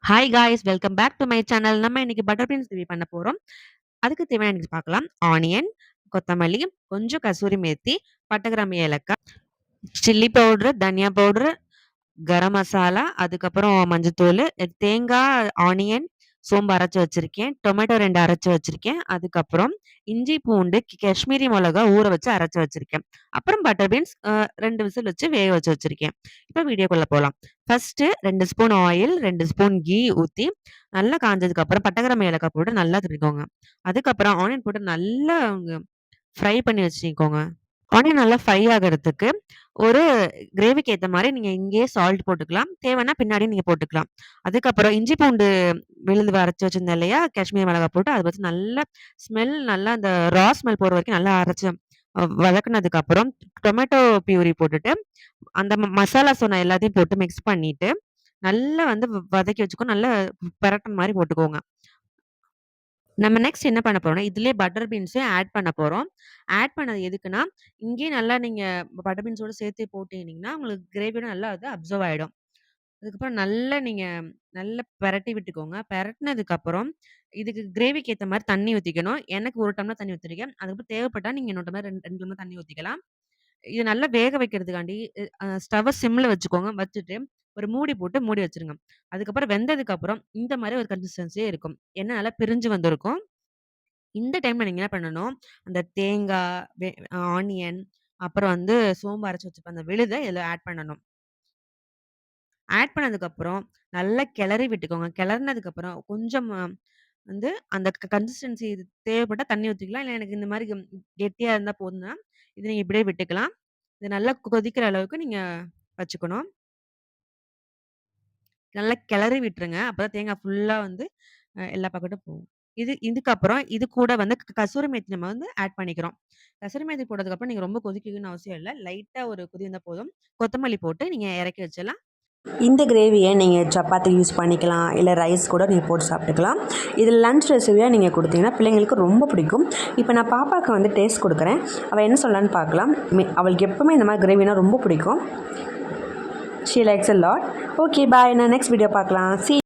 Hi guys welcome back to my channel. நம்ம இன்னைக்கு butter beans gravy பண்ண போறோம். அதுக்கு தேவையான ingredients பார்க்கலாம். ஆனியன், கொத்தமல்லி, கொஞ்சம் கசூரி மேத்தி, பட்டை, கிராம்பு, ஏலக்காய், சில்லி பவுடர், தனியா பவுடர், கரம் மசாலா, அதுக்கப்புறம் மஞ்சத்தூள், தேங்காய், ஆனியன், சோம்பு அரைச்சு வச்சிருக்கேன். டொமேட்டோ 2 அரைச்சு வச்சிருக்கேன். அதுக்கப்புறம் இஞ்சி, பூண்டு, காஷ்மீரி மிளகா ஊற வச்சு அரைச்சு வச்சிருக்கேன். அப்புறம் பட்டர் பீன்ஸ் 2 விசில் வச்சு வேக வச்சு வச்சிருக்கேன். இப்போ வீடியோக்குள்ள போலாம். First 2 spoon oil, 2 spoon ghee ஊத்தி நல்லா காஞ்சதுக்கு அப்புறம் பட்டை, கிராம்பு, ஏலக்காய் போட்டு நல்லா துரிக்கோங்க. அதுக்கப்புறம் ஆனியன் போட்டு நல்லா ஃப்ரை பண்ணி வச்சுக்கோங்க. ஆனியன் நல்லா ஃப்ரை ஆகுறதுக்கு ஒரு கிரேவிக்கு ஏத்த மாரி நீங்க இங்கேயே சால்ட் போட்டுக்கலாம். தேவைன்னா பின்னாடி நீங்க போட்டுக்கலாம். அதுக்கப்புறம் இஞ்சி, பூண்டு விழுது அரைச்சு வச்சிருந்தேன் இல்லையா? காஷ்மீரி மிளகாய் போட்டு அத வச்சு நல்லா நல்லா அந்த ஸ்மெல் போற வரைக்கும் நல்லா அரைச்சு வதக்குனதுக்கு அப்புறம் டொமேட்டோ பியூரி போட்டுட்டு, அந்த மசாலா சொன்ன எல்லாத்தையும் போட்டு மிக்ஸ் பண்ணிட்டு, நல்லா வந்து வதக்கி வச்சுக்கணும். நல்லா பெரட்டன் மாரி போட்டுக்கோங்க. நம்ம நெக்ஸ்ட் என்ன பண்ண போறோம்னா, இதிலயே பட்டர் பீன்ஸையும் ஆட் பண்ண போறோம். ஆட் பண்ணது எதுக்குன்னா, இங்கேயே நல்லா நீங்க பட்டர் பீன்ஸோட சேர்த்து போட்டீங்கன்னா, உங்களுக்கு கிரேவியோட நல்லா அது அப்சர்வ் ஆயிடும். அதுக்கப்புறம் நல்லா நீங்க நல்லா பெரட்டி விட்டுக்கோங்க. பெரட்டுனதுக்கு அப்புறம், இதுக்கு கிரேவிக்கு ஏத்த மாரி தண்ணி ஊத்திக்கணும். எனக்கு 1 டம்ளர் தண்ணி ஊத்திருக்கேன். அதுக்கப்புறம் தேவைப்பட்டா நீங்க இன்னொரு டம்ளர் 2 டம்ளர் தண்ணி ஊத்திக்கலாம். இது நல்லா வேக வைக்கிறதுக்காண்டி ஸ்டவ்வ சிம்ல வச்சுக்கோங்க. வச்சுட்டு ஒரு மூடி போட்டு மூடி வச்சுருங்க. அதுக்கப்புறம் வெந்ததுக்கு அப்புறம் இந்த மாரி ஒரு கன்சிஸ்டன்சியே இருக்கும். எண்ணெய் நல்லா பிரிஞ்சு வந்திருக்கும். இந்த டைம்ல நீங்க என்ன பண்ணணும், அந்த தேங்காய், ஆனியன், அப்புறம் வந்து சோம்பு அரைச்சு வச்சிருப்ப அந்த விழுத இதில ஆட் பண்ணணும். ஆட் பண்ணதுக்கப்புறம் நல்லா கிளறி விட்டுக்கோங்க. கிளறுனதுக்கப்புறம் கொஞ்சம் வந்து அந்த கன்சிஸ்டன்சி தேவைப்பட்டா தண்ணி ஊத்திக்கலாம். இல்ல எனக்கு இந்த மாரி கெட்டியா இருந்தா போதும்னா, இத நீங்க இப்படியே விட்டுக்கலாம். இது நல்லா கொதிக்கிற அளவுக்கு நீங்க வச்சுக்கணும். நல்லா கிளறி விட்டுருங்க. அப்பதான் தேங்காய் ஃபுல்லா வந்து எல்லா பக்கட்டும் போகும். இதுக்கப்புறம் இது கூட வந்து கசூரி மேத்தி நம்ம வந்து ஆட் பண்ணிக்கிறோம். கசூரி மேத்தி போட்டதுக்கப்புறம் நீங்க ரொம்ப கொதிக்கணும்னு அவசியம் இல்ல. லைட்டா ஒரு கொதி வந்தா போதும். கொத்தமல்லி போட்டு நீங்க இறக்கி வச்சிடலாம். இந்த கிரேவியை நீங்கள் சப்பாத்தி யூஸ் பண்ணிக்கலாம், இல்லை ரைஸ் கூட நீங்கள் போட்டு சாப்பிட்டுக்கலாம். இது லன்ச் ரெசிபியாக நீங்கள் கொடுத்தீங்கன்னா பிள்ளைங்களுக்கு ரொம்ப பிடிக்கும். இப்போ நான் பாப்பாவுக்கு வந்து டேஸ்ட் கொடுக்குறேன். அவள் என்ன சொல்லலான்னு பார்க்கலாம். அவளுக்கு எப்போவுமே இந்த மாதிரி கிரேவினா ரொம்ப பிடிக்கும். She likes a lot. Okay bye, நான் நெக்ஸ்ட் வீடியோ பார்க்கலாம். See